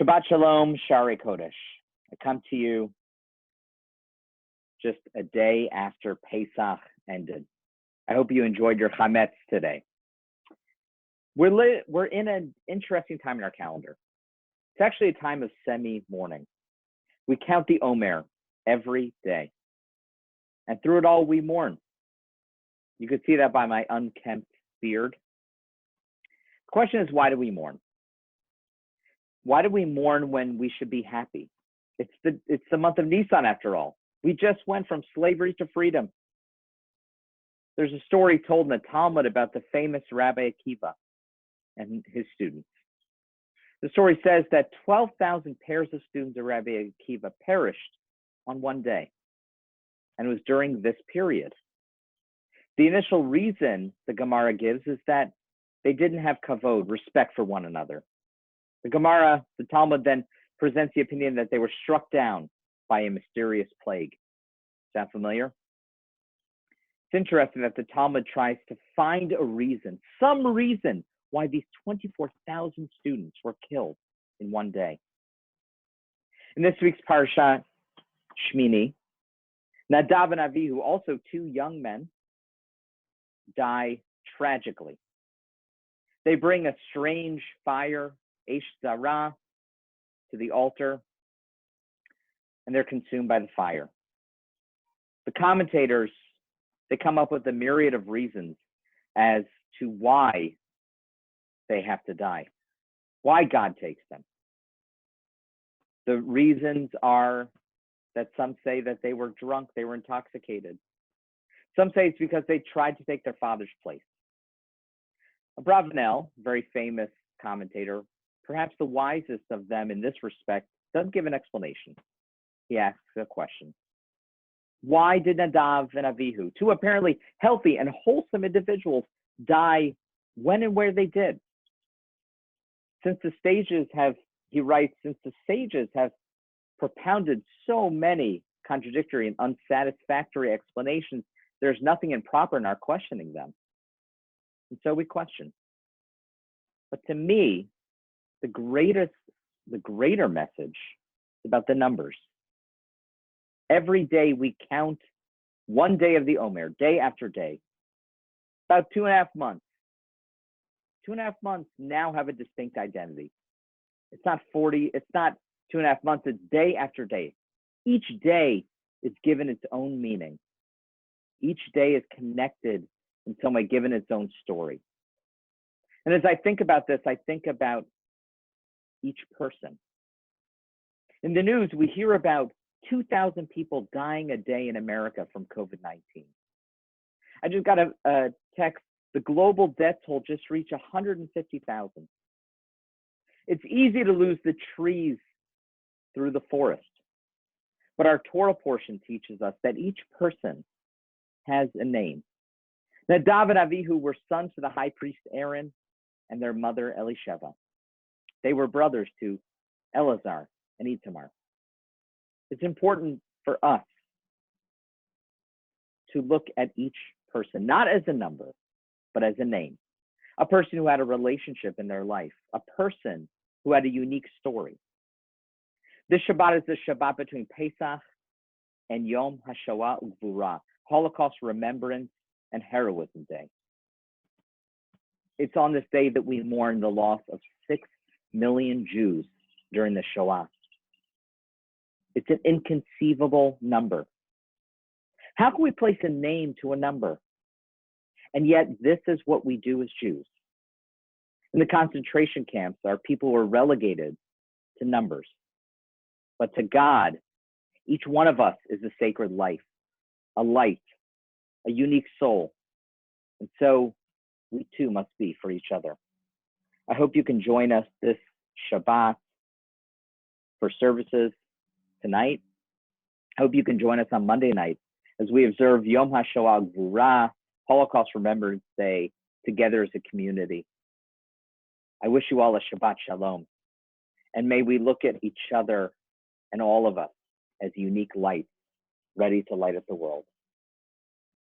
Shabbat Shalom, Shari Kodesh. I come to you just a day after Pesach ended. I hope you enjoyed your chametz today. We're in an interesting time in our calendar. It's actually a time of semi-mourning. We count the Omer every day. And through it all, we mourn. You could see that by my unkempt beard. The question is, why do we mourn? Why do we mourn when we should be happy? It's the month of Nisan, after all. We just went from slavery to freedom. There's a story told in the Talmud about the famous Rabbi Akiva and his students. The story says that 12,000 pairs of students of Rabbi Akiva perished on one day. And it was during this period. The initial reason the Gemara gives is that they didn't have kavod, respect for one another. The Gemara, the Talmud, then presents the opinion that they were struck down by a mysterious plague. Sound familiar? It's interesting that the Talmud tries to find a reason, some reason, why these 24,000 students were killed in one day. In this week's parasha, Shmini, Nadav and Avihu, also two young men, die tragically. They bring a strange fire, Eish Zara, to the altar, and they're consumed by the fire. The commentators, they come up with a myriad of reasons as to why they have to die, why God takes them. The reasons are that some say that they were drunk, they were intoxicated. Some say it's because they tried to take their father's place. Abravanel, very famous commentator, perhaps the wisest of them in this respect, does give an explanation. He asks a question. Why did Nadav and Avihu, two apparently healthy and wholesome individuals, die when and where they did? Since the sages have propounded so many contradictory and unsatisfactory explanations, there's nothing improper in our questioning them. And so we question. But to me, the greater message is about the numbers. Every day we count one day of the Omer, day after day. About 2.5 months. 2.5 months now have a distinct identity. It's not 40, it's not 2.5 months, it's day after day. Each day is given its own meaning. Each day is connected in some way, given its own story. And as I think about this, I think about each person. In the news, we hear about 2,000 people dying a day in America from COVID-19. I just got a text, the global death toll just reached 150,000. It's easy to lose the trees through the forest, but our Torah portion teaches us that each person has a name. Nadav and Avihu were sons to the high priest Aaron and their mother Elisheva. They were brothers to Eleazar and Itamar. It's important for us to look at each person, not as a number, but as a name. A person who had a relationship in their life, a person who had a unique story. This Shabbat is the Shabbat between Pesach and Yom HaShoah Ugvura, Holocaust Remembrance and Heroism Day. It's on this day that we mourn the loss of 6 million Jews during the Shoah. It's an inconceivable number. How can we place a name to a number? And yet this is what we do as Jews. In the concentration camps, our people were relegated to numbers. But to God, each one of us is a sacred life, a light, a unique soul. And so we too must be for each other. I hope you can join us this Shabbat for services tonight. I hope you can join us on Monday night as we observe Yom HaShoah Gvura, Holocaust Remembrance Day, together as a community. I wish you all a Shabbat Shalom. And may we look at each other and all of us as unique lights ready to light up the world.